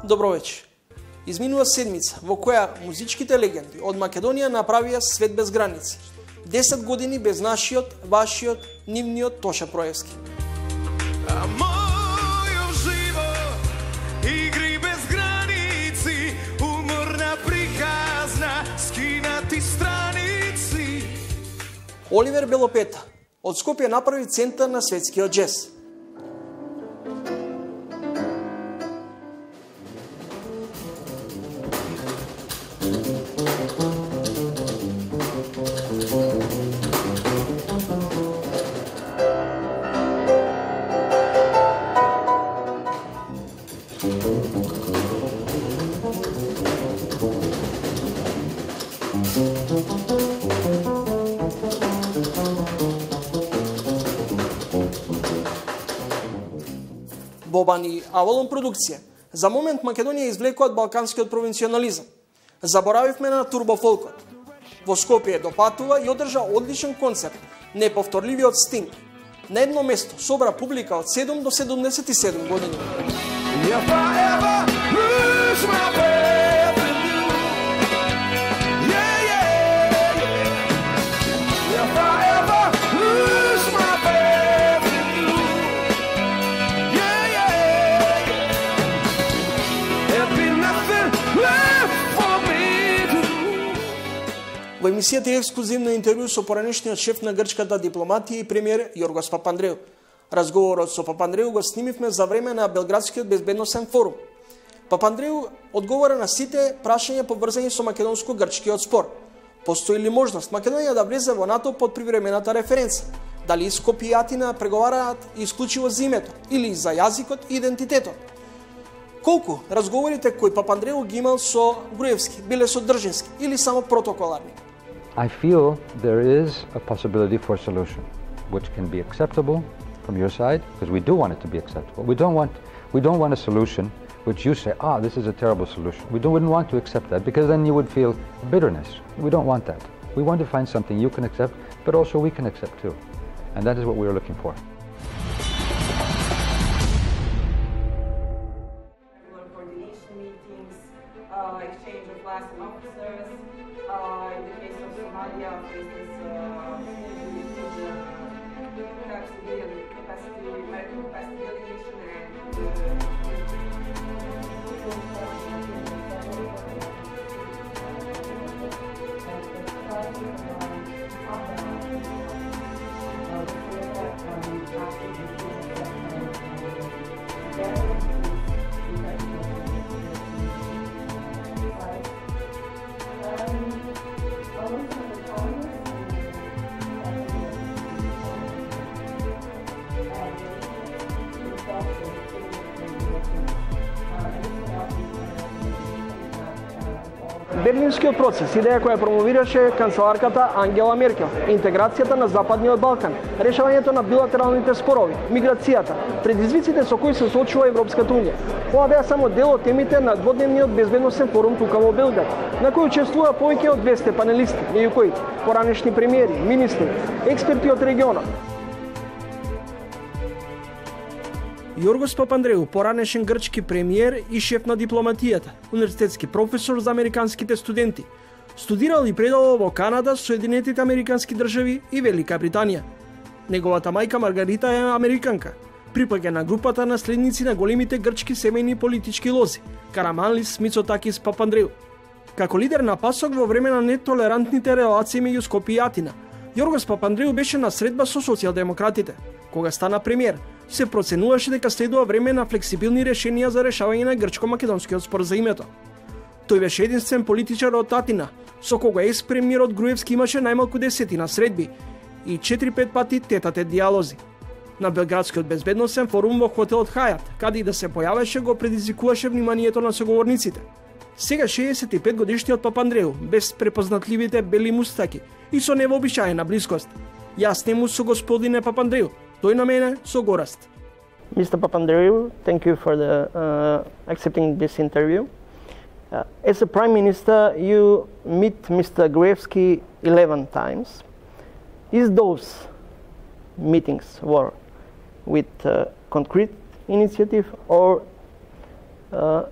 Добро вечер. Изминува седмица во која музичките легенди од Македонија направија свет без граници. 10 години без нашиот, вашиот, нивниот Тоша Проевски. А мојот живот игри без граници, уморна приказна, скинати страници. Оливер Белопета од Скопје направи центар на светскиот џез. Бобан и Авалон продукција. За момент Македонија извлекува од балканскиот провинционализам. Заборавивме на турбофолкот. Во Скопје допатува и одржа одличен концерт, неповторливиот Стинг. На едно место собра публика од 7 до 77 години. Во емисијата Ексклузивно интервју со поранешниот шеф на грчката дипломатија и премиер Јоргос Папандреу. Разговорот со Папандреу го снимивме за време на Белградскиот безбедносен форум. Папандреу одговора на сите прашања поврзани со македонско-грчкиот спор. Постои ли можност Македонија да влезе во НАТО под привремената референца? Дали Скопје и Атина преговараат исклучиво за името или за јазикот и идентитетот? Колку разговорите кои Папандреу ги имал со Груевски биле содржински или само протоколарни? I feel there is a possibility for a solution which can be acceptable from your side, because we do want it to be acceptable. We don't want a solution which you say, this is a terrible solution. Wouldn't want to accept that, because then you would feel bitterness. We don't want that. We want to find something you can accept, but also we can accept too. And that is what we are looking for. Coordination meetings, exchange of liaison officers. In the case of Somalia, for instance, American capacity delegation Берлинскиот процес, идеја која промовираше канцеларката Ангела Меркел, интеграцијата на Западниот Балкан, решавањето на билатералните спорови, миграцијата, предизвиците со кои се соочува Европската унија. Ова беа само дел од темите на дводневниот безбедносен форум тука во Белград, на кој учествува повеќе од 200 панелисти, меѓу кои поранешни премиери, министри, експерти од регионот. Јоргос Папандреу, поранешен грчки премиер и шеф на дипломатијата, универзитетски професор за американските студенти. Студирал и предавал во Канада, Соединетите американски држави и Велика Британија. Неговата мајка Маргарита е американка. Припаѓа на групата наследници на големите грчки семејни политички лози Караманлис, Мицотакис, Папандреу. Како лидер на ПАСОК во време на нетолерантните релации меѓу Скопје и Атина, Јоргос Папандреу беше на средба со социјалдемократите. Кога стана премиер, се проценуваше дека следува време на флексибилни решенија за решавање на грчко-македонскиот спор за името. Тој беше единствен политичар од Атина, со кого екс-премиерот Груевски имаше најмалку 10 средби и 4-5 пати тет-а-тет диалози. На Белградскиот безбедносен форум во хотелот Хајат, каде и да се појавеше, го предизвикуваше вниманието на соговорниците. Сега 65 годишниот Папандреу, без препознатливите бели мустаки и со невообичаена блискост. Јас нему со господине Папандреу, тој на мене со гораст. Mr. Papandreou, thank you for accepting this interview. As a Prime Minister, you meet Mr. Gruevski 11 times. Is those meetings were with concrete initiative or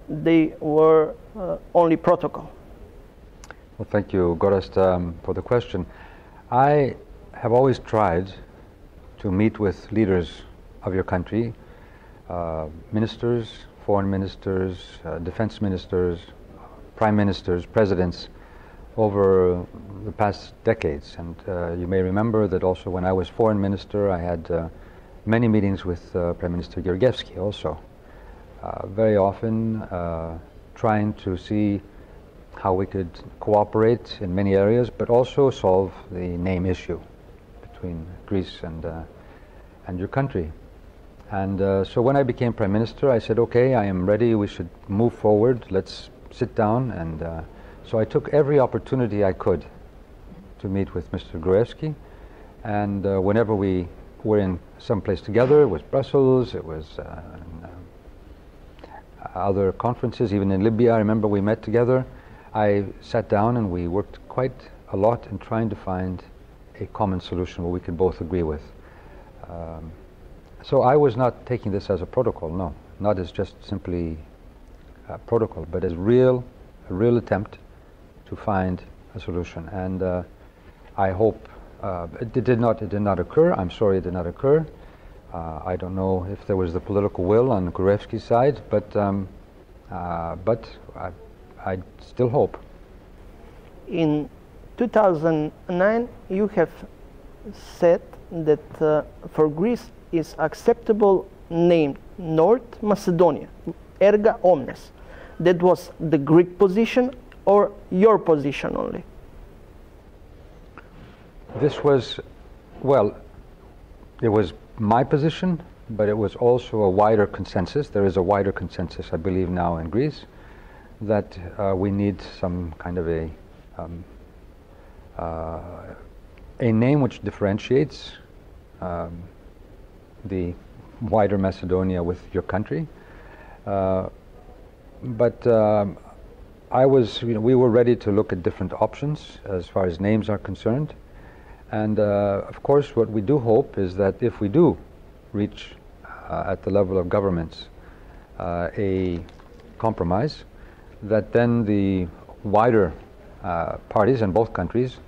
they were only protocol? Well, thank you, Gorazd, for the question. I have always tried to meet with leaders of your country, ministers, foreign ministers, defense ministers, prime ministers, presidents, over the past decades. And you may remember that also when I was foreign minister, I had many meetings with Prime Minister Јоргевски also. Very often trying to see how we could cooperate in many areas, but also solve the name issue between Greece and your country. And so when I became Prime Minister, I said, okay, I am ready, we should move forward, let's sit down. And so I took every opportunity I could to meet with Mr. Gruevski. And whenever we were in some place together, it was Brussels, it was other conferences, even in Libya, I remember we met together. I sat down and we worked quite a lot in trying to find a common solution where we could both agree with. So I was not taking this as a protocol, no, not as just simply a protocol, but as a real attempt to find a solution. And I hope it did not occur. I'm sorry it did not occur. I don't know if there was the political will on Gruevski's side, but I still hope. In 2009, you have said that for Greece is acceptable name North Macedonia, erga omnes. That was the Greek position or your position only? This was, well, it was my position, but it was also a wider consensus. There is a wider consensus, I believe, now in Greece, that we need some kind of a name which differentiates the wider Macedonia with your country. But I was, we were ready to look at different options as far as names are concerned. And of course, what we do hope is that if we do reach at the level of governments a compromise, that then the wider parties in both countries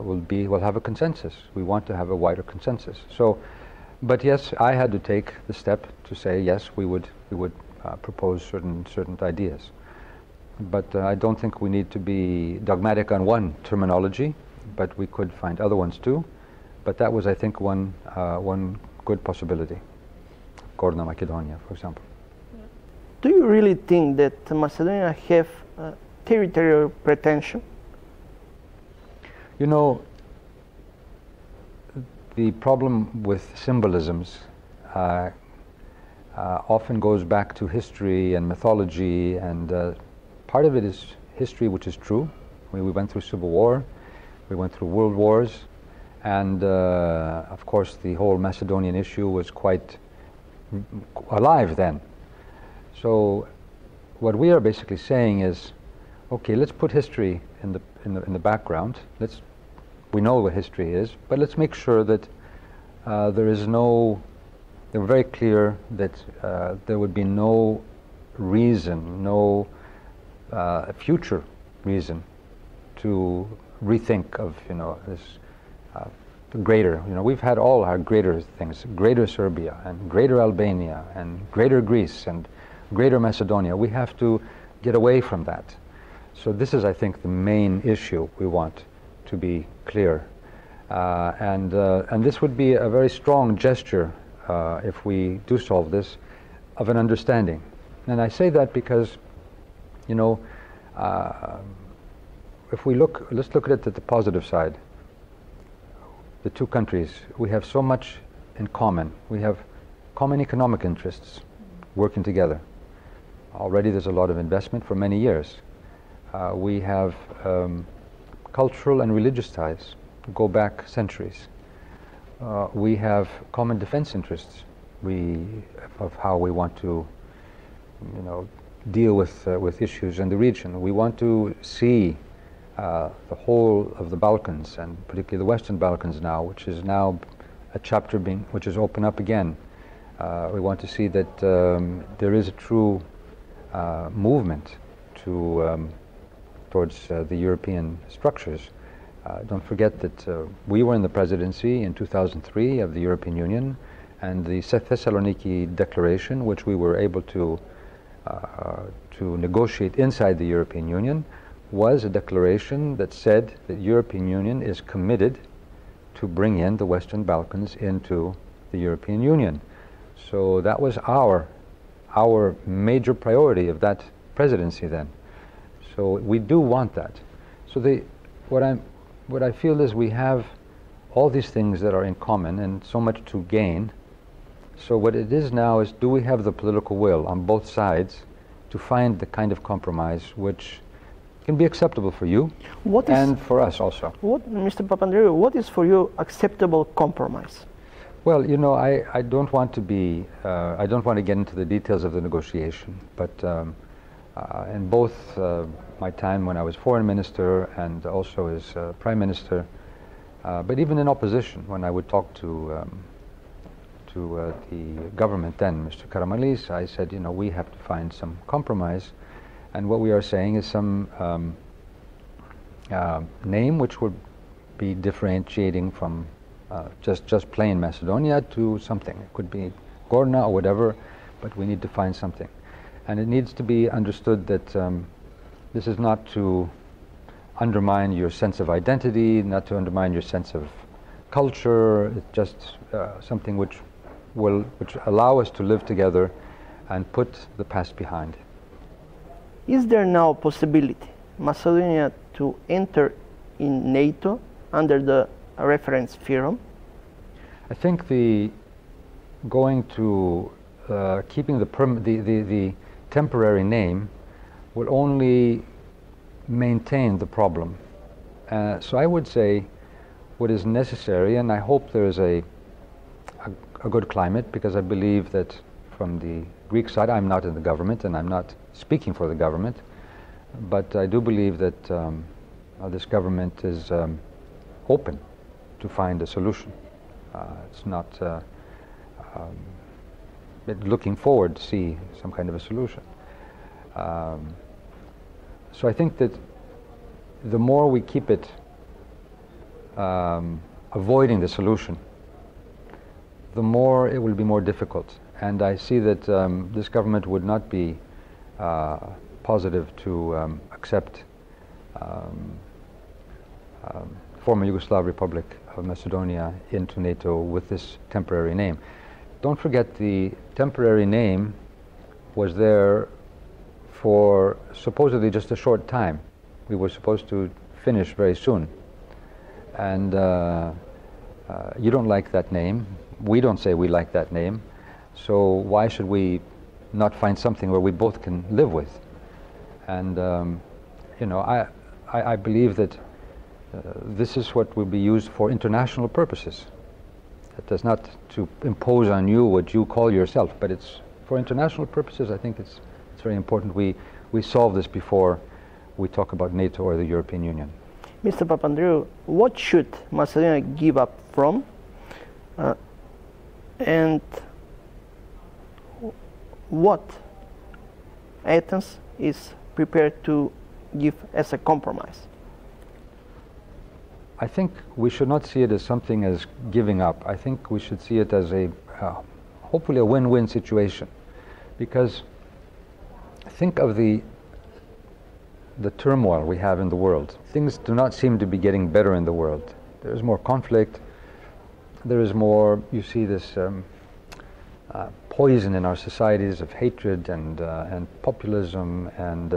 will have a consensus. We want to have a wider consensus. So, but yes, I had to take the step to say yes, we would propose certain ideas. But I don't think we need to be dogmatic on one terminology, but we could find other ones too. But that was, I think, one good possibility. Gorna Macedonia, for example. Do you really think that Macedonia have territorial pretension? You know, the problem with symbolisms often goes back to history and mythology, and part of it is history, which is true. We went through civil war, we went through world wars, and of course the whole Macedonian issue was quite alive then. So what we are basically saying is, okay, let's put history in the background. We know what history is, but let's make sure that they were very clear that there would be no reason, no future reason to rethink of this greater. We've had all our greater things, greater Serbia and greater Albania and greater Greece and greater Macedonia. We have to get away from that. So this is, I think, the main issue we want to be clear. And this would be a very strong gesture if we do solve this, of an understanding. And I say that because, if we let's look at it at the positive side. The two countries, we have so much in common. We have common economic interests working together. Already there's a lot of investment for many years. We have cultural and religious ties, go back centuries. We have common defense interests of how we want to deal with issues in the region. We want to see the whole of the Balkans, and particularly the Western Balkans now, which is now a chapter which is open up again. We want to see that there is a true movement to towards the European structures. Don't forget that we were in the presidency in 2003 of the European Union, and the Thessaloniki Declaration, which we were able to negotiate inside the European Union, was a declaration that said that the European Union is committed to bring in the Western Balkans into the European Union. So that was our major priority of that presidency then. So we do want that. So what I feel is we have all these things that are in common and so much to gain. So what it is now is, do we have the political will on both sides to find the kind of compromise which can be acceptable for you and for us also. Mr. Papandreou, what is for you acceptable compromise? Well, you know, I don't want to be, I don't want to get into the details of the negotiation, but in both my time when I was foreign minister and also as prime minister, but even in opposition, when I would talk to the government then, Mr. Karamanlis, I said, you know, we have to find some compromise. And what we are saying is some name which would be differentiating from just plain Macedonia to something. It could be Gorna or whatever, but we need to find something. And it needs to be understood that this is not to undermine your sense of identity, not to undermine your sense of culture. It's just something which allow us to live together and put the past behind. Is there now a possibility Macedonia to enter in NATO under the reference Fyrom? I think going to keeping the temporary name will only maintain the problem. So I would say what is necessary, and I hope there is a good climate, because I believe that from the Greek side, I'm not in the government and I'm not speaking for the government, but I do believe that this government is open to find a solution. It's not looking forward to see some kind of a solution. So I think that the more we keep it avoiding the solution, the more it will be more difficult. And I see that this government would not be positive to accept former Yugoslav Republic of Macedonia into NATO with this temporary name. Don't forget, the temporary name was there for supposedly just a short time. We were supposed to finish very soon. And you don't like that name. We don't say we like that name. So why should we not find something where we both can live with? And you know, I believe that this is what will be used for international purposes. It is not to impose on you what you call yourself, but it's for international purposes. I think it's very important we solve this before we talk about NATO or the European Union. Mr. Papandreou, what should Macedonia give up from, and what Athens is prepared to give as a compromise? I think we should not see it as something as giving up. I think we should see it as a hopefully a win-win situation, because think of the turmoil we have in the world. Things do not seem to be getting better in the world. There is more conflict. There is more, you see this poison in our societies of hatred and populism and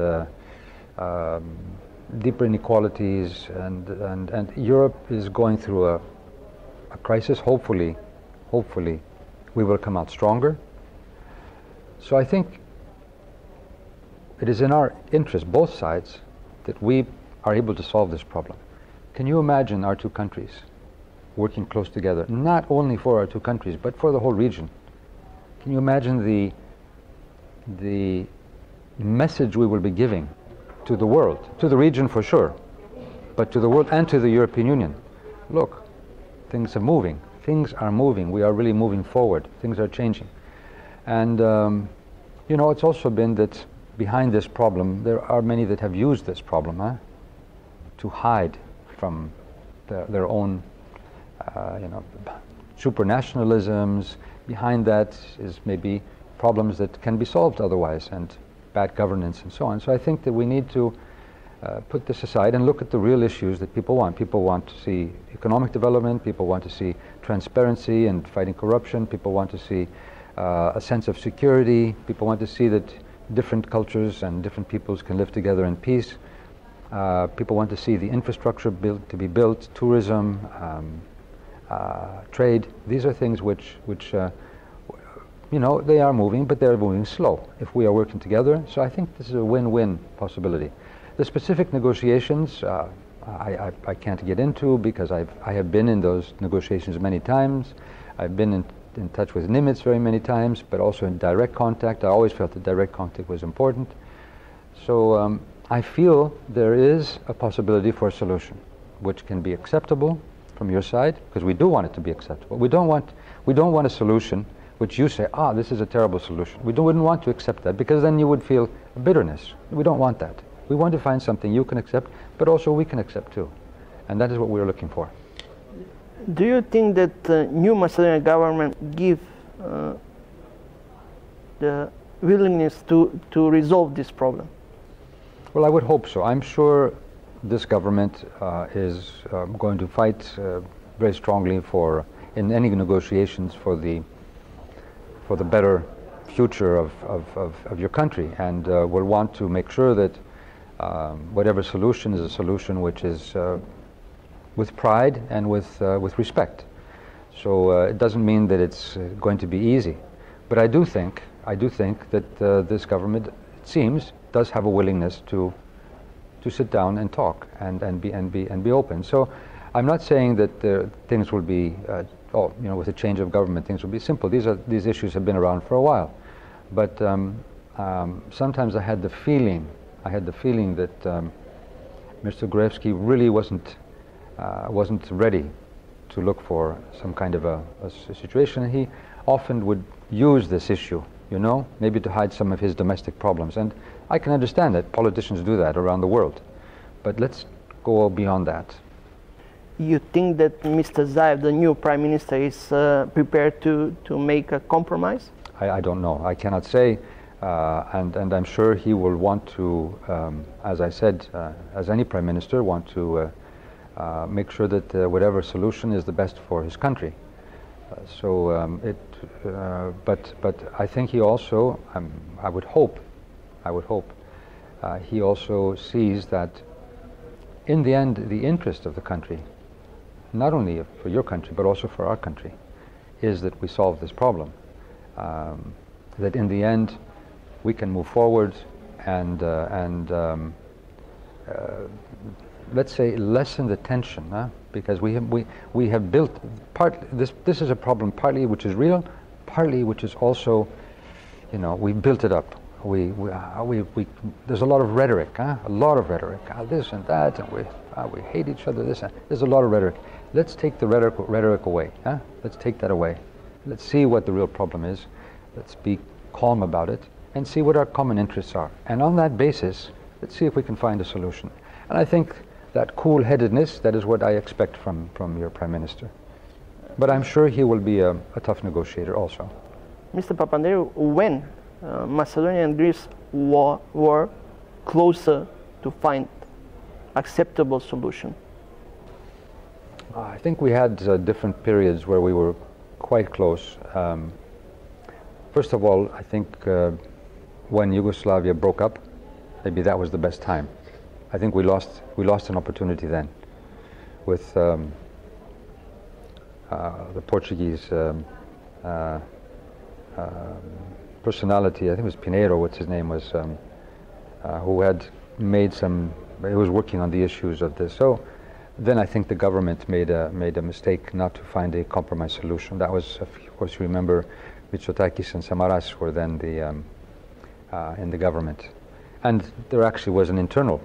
deeper inequalities, and Europe is going through a crisis. Hopefully we will come out stronger. So I think it is in our interest, both sides, that we are able to solve this problem. Can you imagine our two countries working close together, not only for our two countries, but for the whole region? Can you imagine the message we will be giving to the world, to the region for sure, but to the world and to the European Union? Look, things are moving. Things are moving. We are really moving forward. Things are changing. And you know, it's also been that behind this problem, there are many that have used this problem to hide from their own, supranationalisms. Behind that is maybe problems that can be solved otherwise, and bad governance and so on. So I think that we need to put this aside and look at the real issues that people want. People want to see economic development, people want to see transparency and fighting corruption, people want to see a sense of security, people want to see that different cultures and different peoples can live together in peace. People want to see the infrastructure to be built, tourism, trade. These are things which they are moving, but they're moving slow if we are working together. So I think this is a win-win possibility. The specific negotiations I can't get into because I have been in those negotiations many times. I've been in touch with Nimitz very many times, but also in direct contact. I always felt that direct contact was important. So I feel there is a possibility for a solution which can be acceptable from your side, because we do want it to be acceptable. We don't want a solution which you say, this is a terrible solution. We wouldn't want to accept that, because then you would feel bitterness. We don't want that. We want to find something you can accept, but also we can accept too. And that is what we're looking for. Do you think that the new Macedonian government give the willingness to resolve this problem? Well, I would hope so. I'm sure this government is going to fight very strongly in any negotiations for the better future of your country, and will want to make sure that whatever solution is a solution which is with pride and with respect. So it doesn't mean that it's going to be easy, but I do think that this government, it seems, does have a willingness to sit down and talk and be open. So I'm not saying that things will be with a change of government things will be simple. These issues have been around for a while, but sometimes I had the feeling that Mr. Gruevski really wasn't ready to look for some kind of a situation. He often would use this issue, maybe to hide some of his domestic problems. And I can understand that politicians do that around the world. But let's go beyond that. You think that Mr. Zaev, the new prime minister, is prepared to make a compromise? I don't know. I cannot say. And I'm sure he will want to, as I said, as any prime minister, want to make sure that whatever solution is the best for his country. But I think he also, I would hope, he also sees that in the end, the interest of the country, not only for your country, but also for our country, is that we solve this problem. That in the end, we can move forward and let's say lessen the tension, because we have built this is a problem partly which is real, partly which is also, we built it up. There's a lot of rhetoric, this and that, and we hate each other. There's a lot of rhetoric. Let's take the rhetoric away. Let's take that away. Let's see what the real problem is. Let's be calm about it and see what our common interests are. And on that basis, let's see if we can find a solution. And I think that cool-headedness, that is what I expect from your Prime Minister. But I'm sure he will be a tough negotiator also. Mr. Papandreou, when Macedonia and Greece were closer to find acceptable solution? I think we had different periods where we were quite close. First of all, I think when Yugoslavia broke up, maybe that was the best time. I think we lost an opportunity then with the Portuguese personality. I think it was Pinheiro, what's his name was, who had made he was working on the issues of this. So then I think the government made a mistake not to find a compromise solution. That was, of course, you remember, Mitsotakis and Samaras were then in the government, and there actually was an internal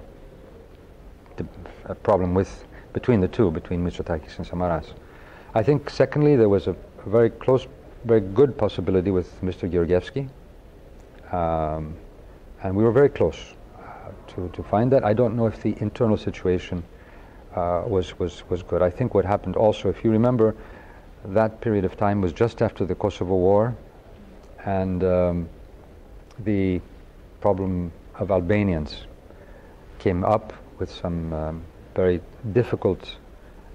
problem between the two, between Mitsotakis and Samaras. I think secondly there was a very close, very good possibility with Mr. Georgievski, And we were very close to find that. I don't know if the internal situation was good. I think what happened also, if you remember, that period of time was just after the Kosovo War, and the problem of Albanians came up with some very difficult,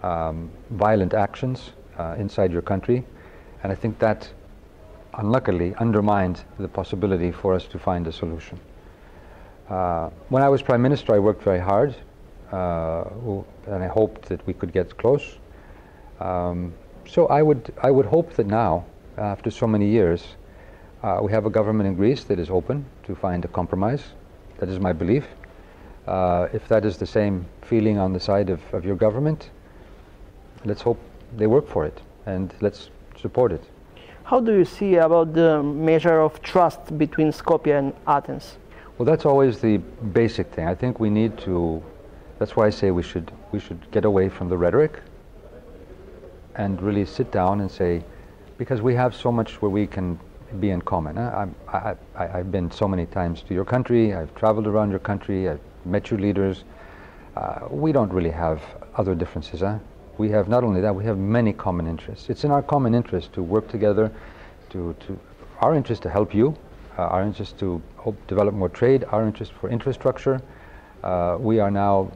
violent actions inside your country, and I think that unluckily undermined the possibility for us to find a solution. When I was Prime Minister, I worked very hard, and I hoped that we could get close. So I would hope that now, after so many years, we have a government in Greece that is open to find a compromise. That is my belief. If that is the same feeling on the side of your government, let's hope they work for it, and let's support it. How do you see about the measure of trust between Skopje and Athens? Well, that's always the basic thing. I think we need to, that's why I say we should get away from the rhetoric and really sit down and say, because we have so much where we can be in common. I've been so many times to your country, I've traveled around your country, I've met your leaders. We don't really have other differences. We have not only that, we have many common interests. It's in our common interest to work together, our interest to help you, our interest to develop more trade, our interest for infrastructure. We are now,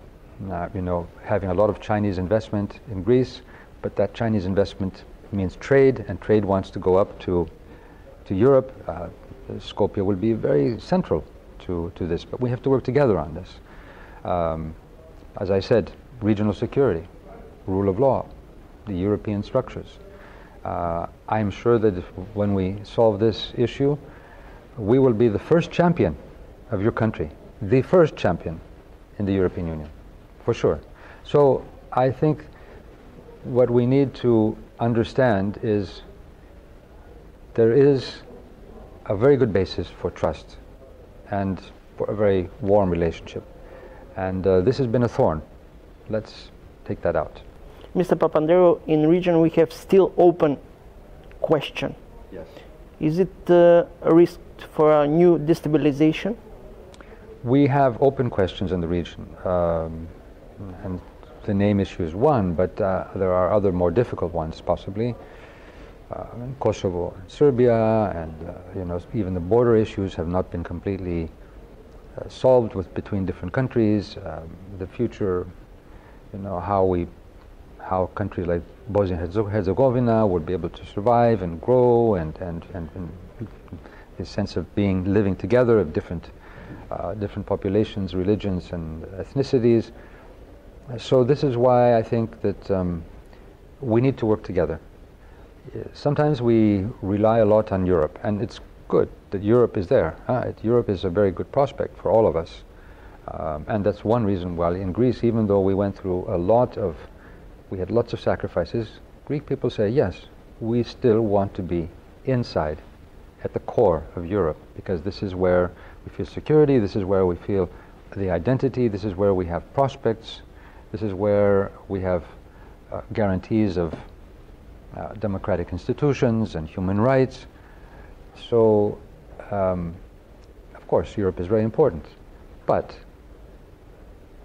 having a lot of Chinese investment in Greece, but that Chinese investment means trade, and trade wants to go up to Europe. Skopje will be very central to this, but we have to work together on this. As I said, regional security, rule of law, the European structures. I'm sure that when we solve this issue, we will be the first champion of your country, the first champion in the European Union, for sure. So I think what we need to understand is there is a very good basis for trust and for a very warm relationship. And this has been a thorn. Let's take that out. Mr. Papandreou, in region we have still open question. Yes. Is it a risk for a new destabilization? We have open questions in the region, and the name issue is one, but there are other more difficult ones possibly. Kosovo and Serbia, and even the border issues have not been completely solved between different countries. The future, how countries like Bosnia and Herzegovina would be able to survive and grow, and the sense of living together of different populations, religions, and ethnicities. So this is why I think that we need to work together. Sometimes we rely a lot on Europe, and it's good that Europe is there. Europe is a very good prospect for all of us. And that's one reason why in Greece, even though we went through we had lots of sacrifices, Greek people say, yes, we still want to be inside, at the core of Europe, because this is where we feel security, this is where we feel the identity, this is where we have prospects, this is where we have guarantees of democratic institutions and human rights. So, of course, Europe is very important. But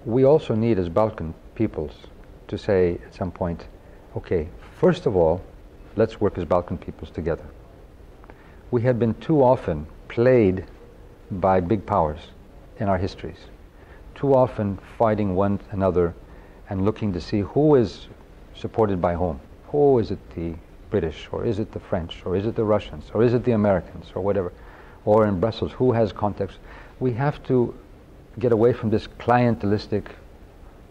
we also need, as Balkan peoples, to say at some point, okay, first of all, let's work as Balkan peoples together. We have been too often played by big powers in our histories, too often fighting one another and looking to see who is supported by whom. Oh, is it the British, or is it the French, or is it the Russians, or is it the Americans, or whatever, or in Brussels, who has contacts? We have to get away from this clientelistic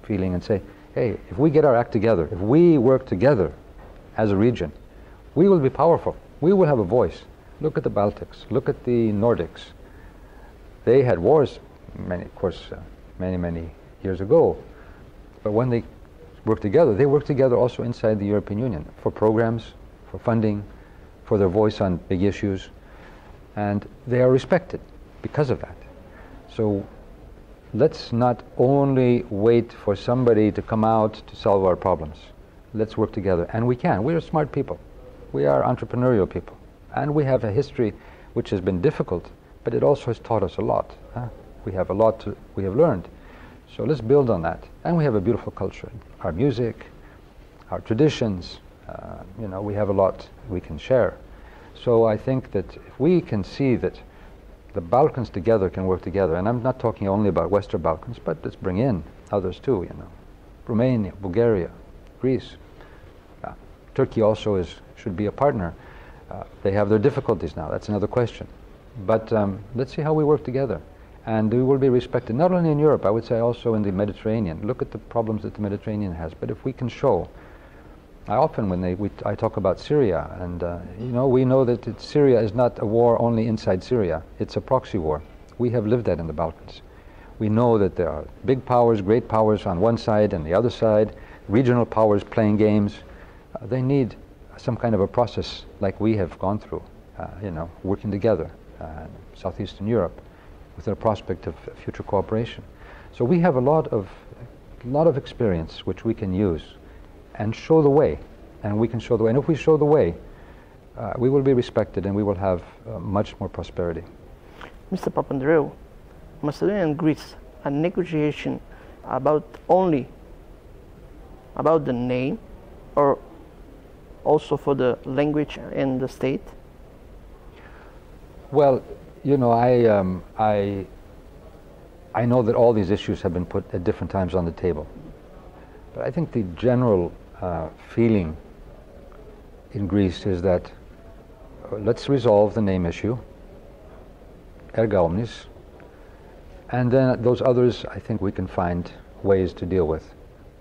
feeling and say, hey, if we get our act together, if we work together as a region, we will be powerful. We will have a voice. Look at the Baltics. Look at the Nordics. They had wars, many years ago. But when they work together, they work together also inside the European Union for programs, for funding, for their voice on big issues, and they are respected because of that. So let's not only wait for somebody to come out to solve our problems. Let's work together, and we can. We are smart people. We are entrepreneurial people, and we have a history which has been difficult, but it also has taught us a lot. We have a lot we have learned. So let's build on that. And we have a beautiful culture. Our music, our traditions, we have a lot we can share. So I think that if we can see that the Balkans together can work together, and I'm not talking only about Western Balkans, but let's bring in others too, Romania, Bulgaria, Greece. Turkey also should be a partner. They have their difficulties now, that's another question. But let's see how we work together. And we will be respected, not only in Europe, I would say also in the Mediterranean. Look at the problems that the Mediterranean has. But if we can show, I often, when I talk about Syria, and we know that Syria is not a war only inside Syria. It's a proxy war. We have lived that in the Balkans. We know that there are big powers, great powers on one side and the other side, regional powers playing games. They need some kind of a process like we have gone through, working together, Southeastern Europe, with a prospect of future cooperation. So we have a lot of experience which we can use and show the way, and we can show the way. And if we show the way, we will be respected and we will have much more prosperity. Mr. Papandreou, Macedonia and Greece, a negotiation only about the name, or also for the language and the state? Well, I know that all these issues have been put at different times on the table. But I think the general feeling in Greece is that let's resolve the name issue, erga omnes, and then those others I think we can find ways to deal with.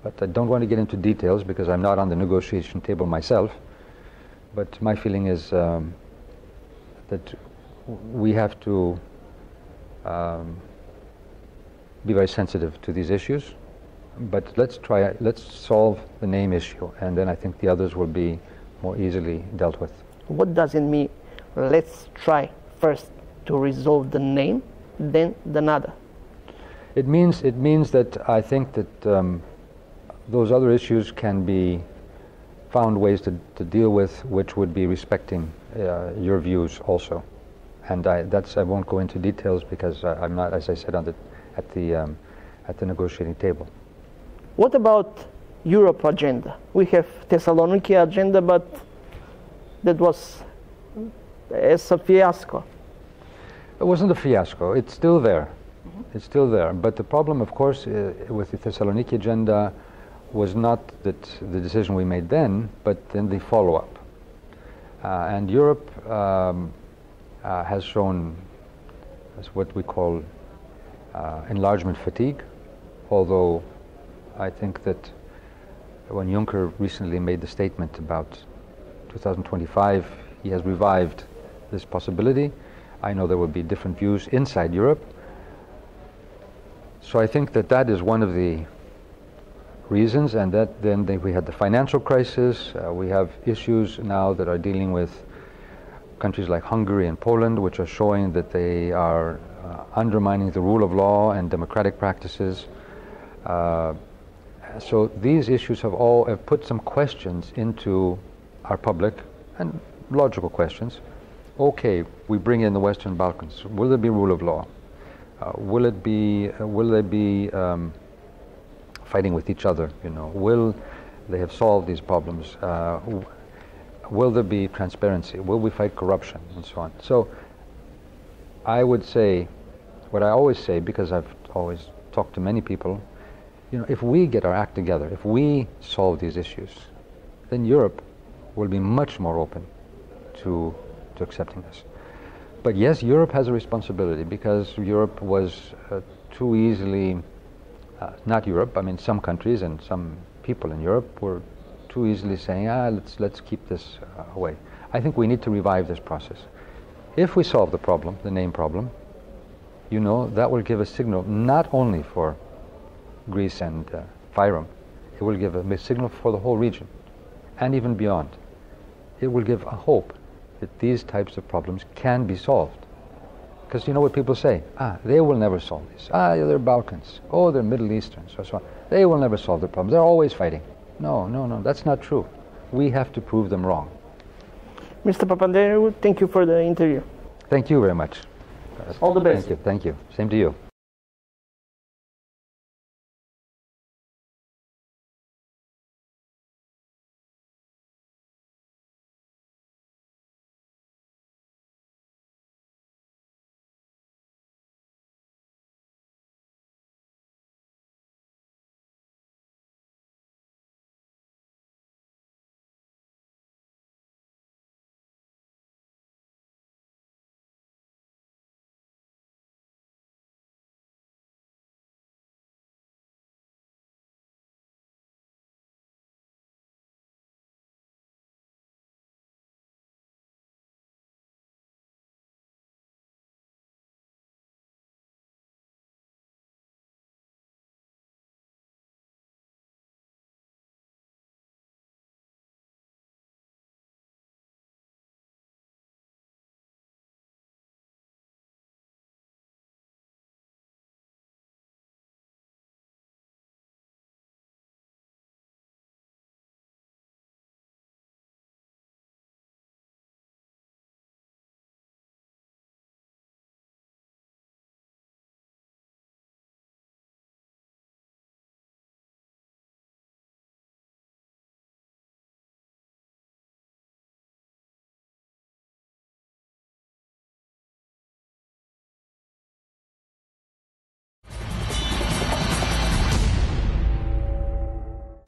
But I don't want to get into details because I'm not on the negotiation table myself. But my feeling is that we have to be very sensitive to these issues. But let's solve the name issue, and then I think the others will be more easily dealt with. What does it mean? Let's try first to resolve the name, then the nada. It means that I think that those other issues can be found ways to deal with, which would be respecting your views also. And I won't go into details because I'm not, as I said, at the negotiating table. What about Europe agenda? We have Thessaloniki agenda, but that was a fiasco. It wasn't a fiasco. It's still there. It's still there. But the problem, of course, with the Thessaloniki agenda was not that the decision we made then, but then the follow-up. And Europe has shown what we call enlargement fatigue, although I think that when Juncker recently made the statement about 2025, he has revived this possibility. I know there will be different views inside Europe. So I think that is one of the reasons, and that then we had the financial crisis. We have issues now that are dealing with countries like Hungary and Poland, which are showing that they are undermining the rule of law and democratic practices. So these issues have put some questions into our public, and logical questions. Okay, we bring in the Western Balkans. Will there be rule of law? Will they be fighting with each other? Will they have solved these problems? Will there be transparency? Will we fight corruption, and so on? So I would say, what I always say, because I've always talked to many people, if we get our act together, if we solve these issues, then Europe will be much more open to accepting this. But yes, Europe has a responsibility, because Europe was too easily, not Europe, I mean some countries and some people in Europe were too easily saying, let's keep this away. I think we need to revive this process. If we solve the problem, the name problem, that will give a signal not only for Greece and Fyrom, it will give a signal for the whole region and even beyond. It will give a hope that these types of problems can be solved. Because you know what people say? They will never solve this. They're Balkans. Oh, they're Middle Easterns, or so on. They will never solve the problems. They're always fighting. No, that's not true. We have to prove them wrong. Mr. Papandreou, thank you for the interview. Thank you very much. All the best. Thank you. Same to you.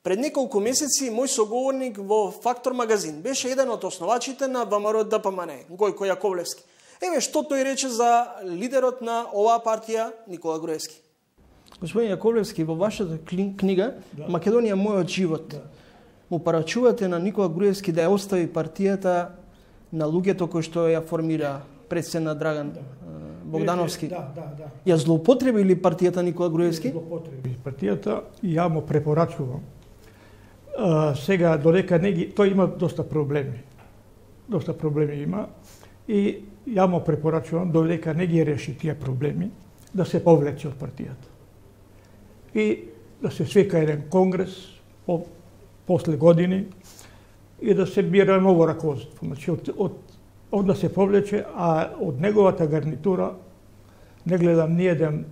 Пред неколку месеци мој соговорник во Фактор магазин беше еден од основачите на ВМРО-ДПМНЕ, Гојко Јаковлевски. Еве што тој рече за лидерот на оваа партија Никола Груевски. Господин Јаковлевски, во вашата книга Македонија мојот живот, му порачувате на Никола Груевски да ја остави партијата на луѓето кои што ја формира председна Драган Богдановски. Ја злоупотреби ли партијата Никола Груевски? Злоупотреби партијата и ја му препорачувам. Сега додека тој има доста проблеми. Доста проблеми има и ја му препорачувам додека не ги реши тие проблеми да се повлече од партијата. И да се свика еден конгрес после години и да се бира ново раководство. Значи од да се повлече, а од неговата гарнитура не гледам ниеден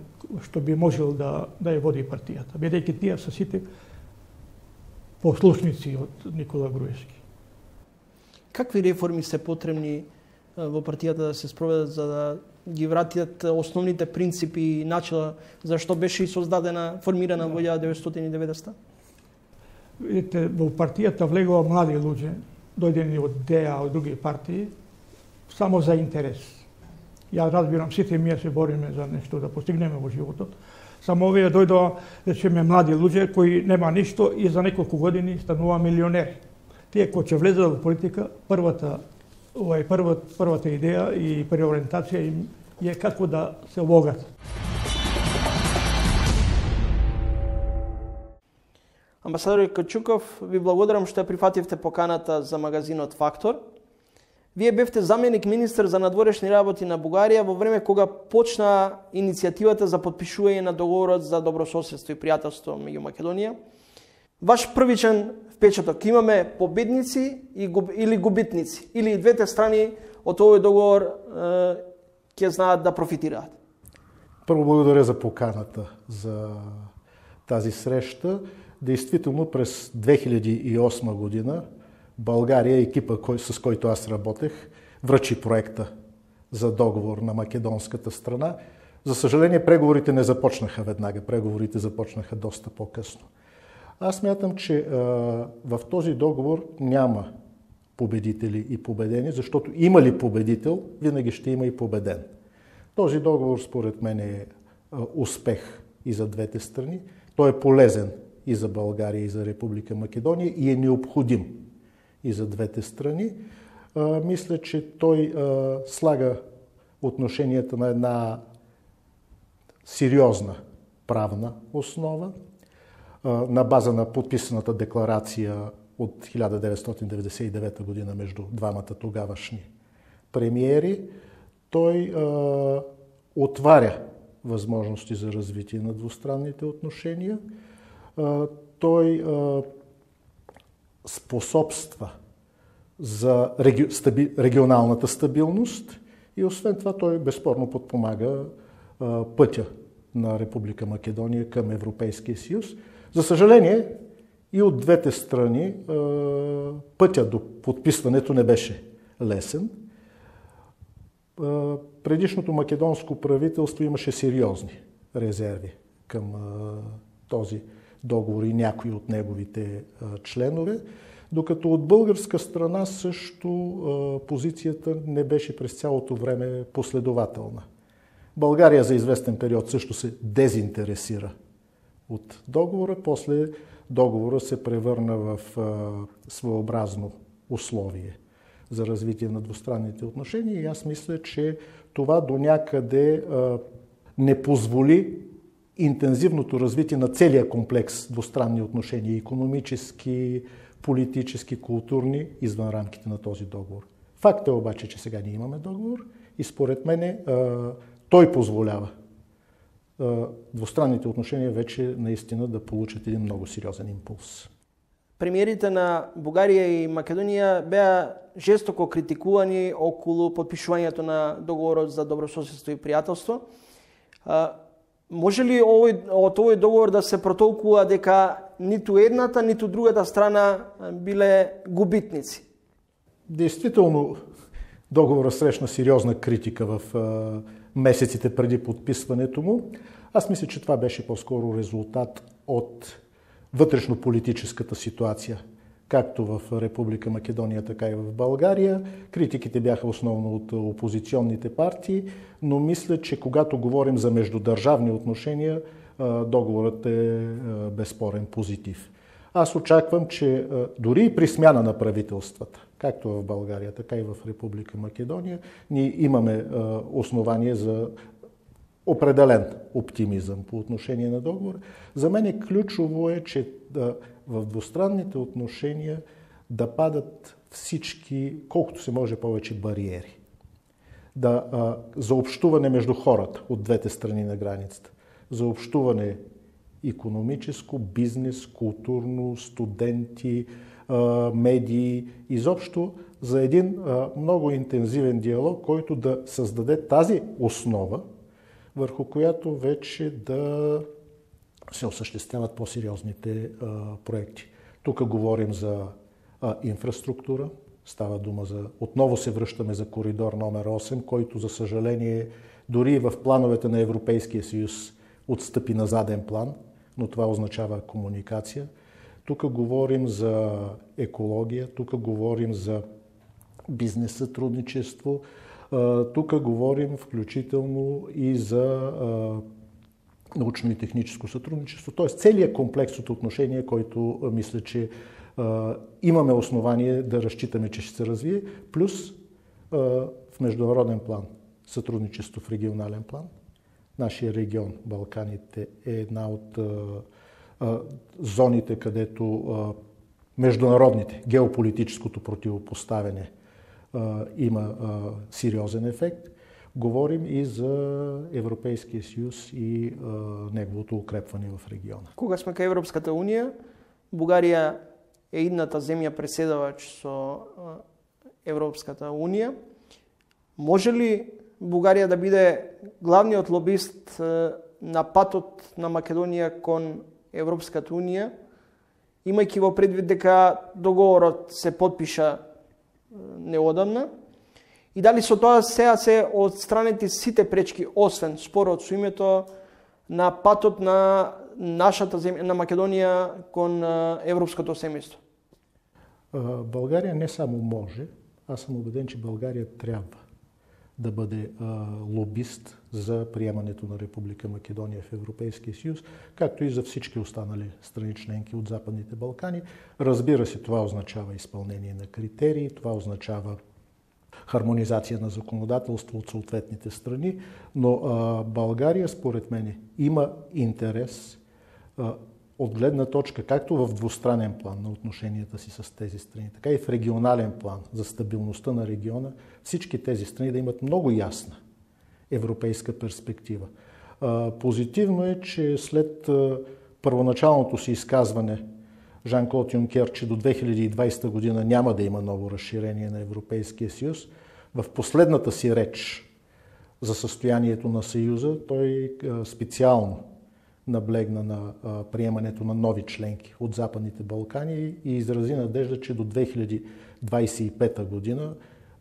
што би можел да ја води партијата, бидејќи тие се сите послушници од Никола Груевски. Какви реформи се потребни во партијата да се спроведат за да ги вратат основните принципи и начела за што беше и создадена, формирана во 1990? Видите, во партијата влегува млади луѓе, дојдени од ДЕА, од други партии, само за интерес. Ја разбирам, сите ние се бориме за нешто да постигнеме во животот. Само овие дојдоа, речеме, млади луѓе кои нема ништо и за неколку години станува милионери. Тие кои ќе влезат во политика, првата идеја и преориентација им е како да се обогатат. Амбасадор Кончуков, ви благодарам што ја прифативте поканата за магазинот Фактор. Вие бевте заменик министер за надворешни работи на Бугарија во време кога почна иницијативата за подпишување на договорот за добрососедство и пријателство меѓу Македонија. Ваш првичен впечаток, имаме победници или губитници, или двете страни од овој договор ќе знаат да профитираат? Прво благодаря за поканата за тази среща. Действително през 2008 година България, екипа с който аз работех, връчи проекта за договор на македонската страна. За съжаление, преговорите не започнаха веднага. Преговорите започнаха доста по-късно. Аз смятам, че в този договор няма победители и победени, защото има ли победител, винаги ще има и победен. Този договор, според мен, е успех и за двете страни. Той е полезен и за България, и за Република Македония и е необходим и за двете страни. Мисля, че той слага отношенията на една сериозна правна основа на база на подписаната декларация от 1999 година между двамата тогавашни премиери. Той отваря възможности за развитие на двустранните отношения. Той способства за регионалната стабилност И освен това той безспорно подпомага пътя на Република Македония към Европейския съюз. За съжаление, и от двете страни пътя до подписването не беше лесен. Предишното македонско правителство имаше сериозни резерви към този договор и някои от неговите членове, докато от българска страна също позицията не беше през цялото време последователна. България за известен период също се дезинтересира от договора, после договора се превърна в своеобразно условие за развитие на двустранните отношения и аз мисля, че това до някъде не позволи интензивното развитие на целия комплекс двустранни отношения, икономически, политически, културни, извън рамките на този договор. Факт е обаче, че сега ние имаме договор и според мен той позволява двустранните отношения вече наистина да получат един много сериозен импулс. Премиерите на Бугарија и Македонија беа жестоко критикувани околу подпишувањето на договорот за добрососедство и пријателство. Може ли од овој договор да се протолкува дека ниту едната, ниту другата страна биле губитници? Действително, договорът срещна сериозна критика в месеците преди подписването му. Аз мисля, че това беше по-скоро резултат от вътрешно-политическата ситуация, както в Република Македония, така и в България. Критиките бяха основно от опозиционните партии, но мисля, че когато говорим за междудържавни отношения, договорът е безспорен позитив. Аз очаквам, че дори и при смяна на правителствата, както в България, така и в Република Македония, ние имаме основание за определен оптимизъм по отношение на договора. За мен ключово е, че в двустранните отношения да падат всички, колкото се може повече бариери. За общуване между хората от двете страни на границата. За общуване икономическо, бизнес, културно, студенти, медии, изобщо за един много интензивен диалог, който да създаде тази основа, върху която вече да се осъществяват по-сериозните проекти. Тук говорим за инфраструктура, става дума за... Отново се връщаме за коридор номер 8, който, за съжаление, дори в плановете на Европейския съюз отстъпи на заден план, но това означава комуникация. Тук говорим за екология, тук говорим за бизнес сътрудничество, тук говорим включително и за научно и техническо сътрудничество, т.е. целият комплекс от отношения, който мисля, че имаме основание да разчитаме, че ще се развие, плюс в международен план сътрудничество в регионален план. Нашия регион, Балканите, е една от зоните, където международните, геополитическото противопоставяне има сериозен ефект. Говорим и за Европейския съюз и неговото укрепване в региона. Кога сме кај Европската унија, Бугарија е идната земја преседавач со Европската унија. Може ли Бугарија да биде главниот лобист на патот на Македонија кон Европската унија, имајќи во предвид дека договорот се подпиша неодамна, и дали со тоа сега се отстранети сите пречки, освен спорот со името, на патот на нашата земја, на Македонија кон европското семејство? България не само може, аз съм убеден, че България трябва да бъде лобист за приемането на Република Македония в Европейския съюз, както и за всички останали страни членки от Западните Балкани. Разбира се, това означава изпълнение на критерии, това означава хармонизация на законодателство от съответните страни, но България, според мен, има интерес от гледна точка, както в двустранен план на отношенията си с тези страни, така и в регионален план за стабилността на региона, всички тези страни да имат много ясна европейска перспектива. Позитивно е, че след първоначалното си изказване Жан-Клод Юнкер, че до 2020 година няма да има ново разширение на Европейския съюз, В последната си реч за състоянието на Съюза той специално наблегна на приемането на нови членки от Западните Балкани и изрази надежда, че до 2025 година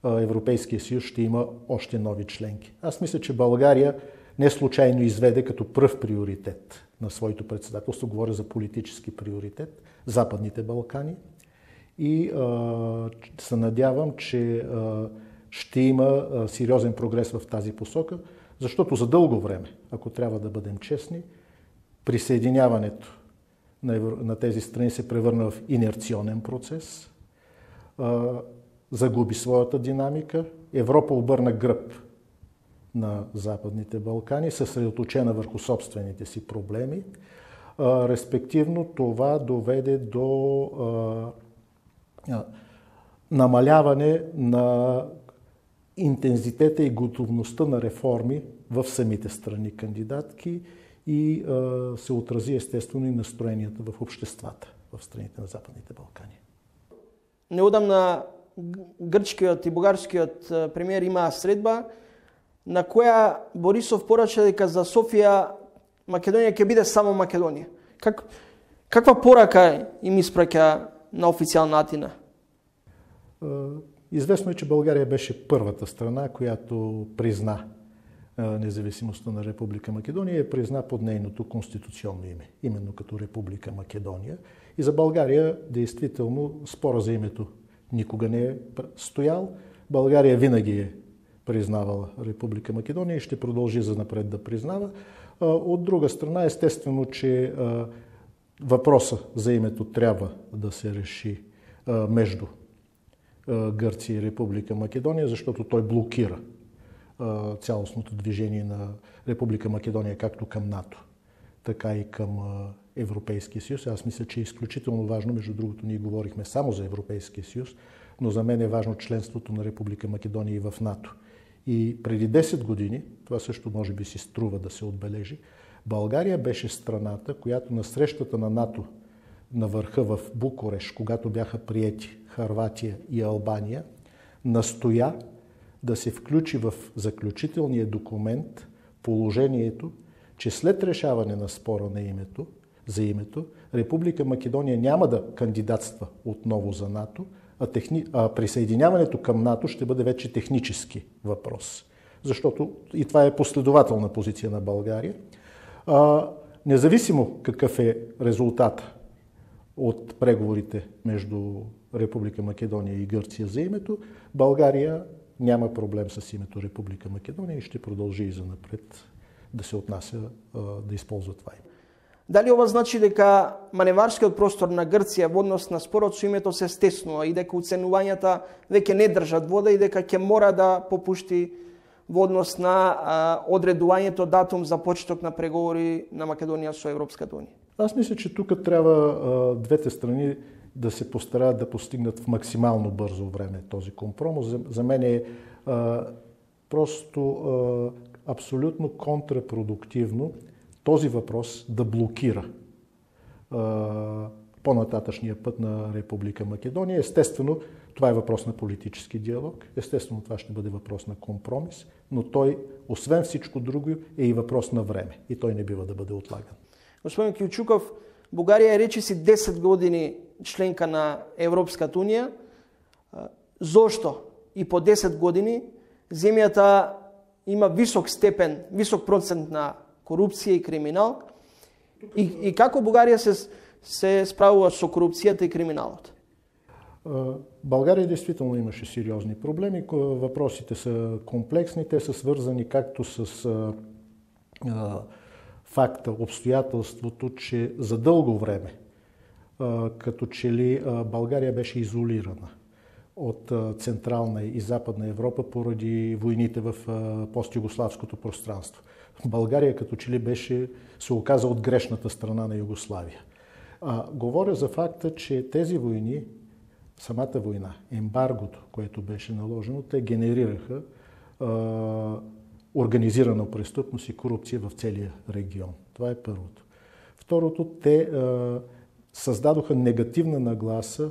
Европейския съюз ще има още нови членки. Аз мисля, че България не случайно изведе като пръв приоритет на своето председателство, говоря за политически приоритет, Западните Балкани. И се надявам, че ще има сериозен прогрес в тази посока, защото за дълго време, ако трябва да бъдем честни, присъединяването на тези страни се превърна в инерционен процес, загуби своята динамика. Европа обърна гръб на Западните Балкани, съсредоточена върху собствените си проблеми. Респективно това доведе до намаляване на интензитета и готовността на реформи в самите страни кандидатки и се отрази естествено и настроенията в обществата в страните на Западните Балкани. Неодамна грчкиот и бугарскиот премиер имаа средба на која Борисов порача дека за Софија Македонија ќе биде само Македонија. Каква порака им испраќа на официјална Атина? Известно е, че България беше първата страна, която призна независимостта на Република Македония и призна под нейното конституционно име, именно като Република Македония. И за България, действително, спора за името никога не е стоял. България винаги е признавала Република Македония и ще продължи занапред да признава. От друга страна, естествено, че въпроса за името трябва да се реши между Гърция и Република Македония, защото той блокира цялостното движение на Република Македония както към НАТО, така и към Европейския съюз. Аз мисля, че е изключително важно, между другото ние говорихме само за Европейския съюз, но за мен е важно членството на Република Македония и в НАТО. И преди 10 години, това също може би си струва да се отбележи, България беше страната, която на срещата на НАТО на върха в Букурещ, когато бяха приети Хърватия и Албания, настоя да се включи в заключителния документ положението, че след решаване на спора за името, Република Македония няма да кандидатства отново за НАТО, а присъединяването към НАТО ще бъде вече технически въпрос. Защото и това е последователна позиция на България. Независимо какъв е резултата от преговорите между Република Македония и Гърция за името, България няма проблем с името Република Македония и ще продължи и занапред да се отнася, да използва това име. Дали ова значи дека маневарскиот простор на Грција во однос на спорот со името се стеснува и дека оценувањата веќе не држат вода и дека ќе мора да попушти во однос на одредувањето датум за почеток на преговори на Македонија со Европската унија? Аз мисля, че тук трябва двете страни да се постараят да постигнат в максимално бързо време този компромис. За мен е просто абсолютно контрапродуктивно този въпрос да блокира по-нататъчния път на Република Македония. Естествено, това е въпрос на политически диалог. Естествено, това ще бъде въпрос на компромис, но той, освен всичко друго, е и въпрос на време. И той не бива да бъде отлаган. Господин Кончуков, Бугарија е речиси 10 години членка на Европската унија. Зошто и по 10 години земјата има висок степен, висок процент на корупција и криминал? И како Бугарија се справува со корупцијата и криминалот? България действително имаше сериозни проблеми. Въпросите са комплексни. Те са свързани както с факта, обстоятелството, че за дълго време като че ли България беше изолирана от Централна и Западна Европа поради войните в постюгославското пространство. България като че ли се оказа от грешната страна на Югославия. Говоря за факта, че тези войни, самата война, ембаргото, което беше наложено, те генерираха организирана престъпност и корупция в целия регион. Това е първото. Второто, те създадоха негативна нагласа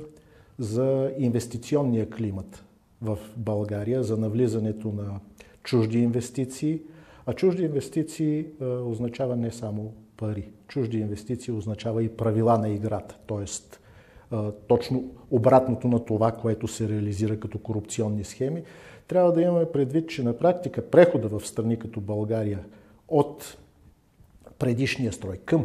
за инвестиционния климат в България за навлизането на чужди инвестиции, а чужди инвестиции означава не само пари. Чужди инвестиции означава и правила на играта, т.е. точно обратното на това, което се реализира като корупционни схеми. Трябва да имаме предвид, че на практика прехода в страни като България от предишния строй към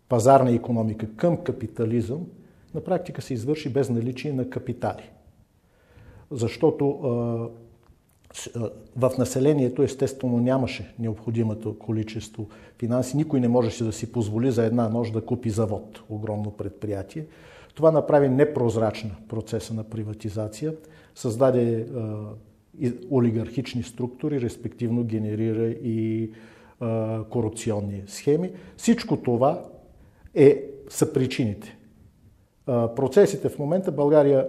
пазарна икономика, към капитализъм, на практика се извърши без наличие на капитали. Защото в населението естествено нямаше необходимото количество финанси. Никой не можеше да си позволи за една нощ да купи завод, огромно предприятие. Това направи непрозрачна процеса на приватизация, създаде олигархични структури, респективно генерира и корупционни схеми. Всичко това са причините. Процесите в момента България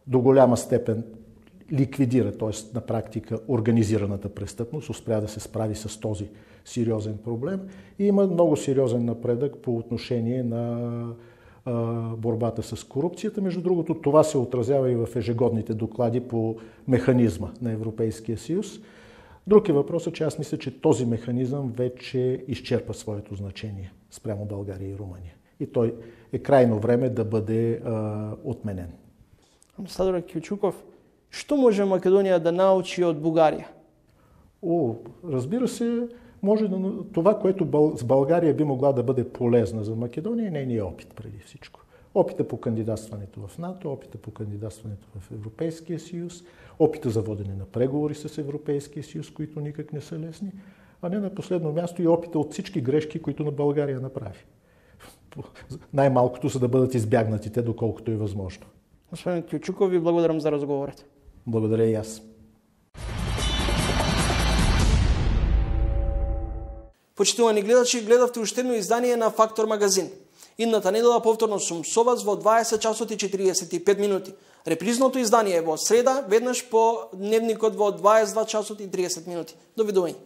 до голяма степен ликвидира, т.е. на практика организираната престъпност, успя да се справи с този сериозен проблем и има много сериозен напредък по отношение на борбата с корупцията. Между другото, това се отразява и в ежегодните доклади по механизма на Европейския съюз. Друг е въпросът, че аз мисля, че този механизъм вече изчерпа своето значение спрямо България и Румъния. И той е крайно време да бъде отменен. Амбасадор Кончуков, што може Македонија да научи од Бугарија? Разбира се, може това, което с България би могла да бъде полезна за Македония, е нейният опит преди всичко. Опита по кандидатстването в НАТО, опита по кандидатстването в Европейския съюз, опита за водене на преговори с Европейския съюз, които никак не са лесни, а не на последно място и опита от всички грешки, които на България направи. Най-малкото, за да бъдат избягнати те, доколкото е възможно. Господин Кончуков, ви благодарам за разговорът. Благодаря и аз. Почитувани гледачи, гледавте уште едно издание на Фактор магазин. Идната недела повторно сум со вас во 20 часот и 45 минути. Репризното издание е во среда, веднаш по дневникот во 22 часот и 30 минути. Довидување.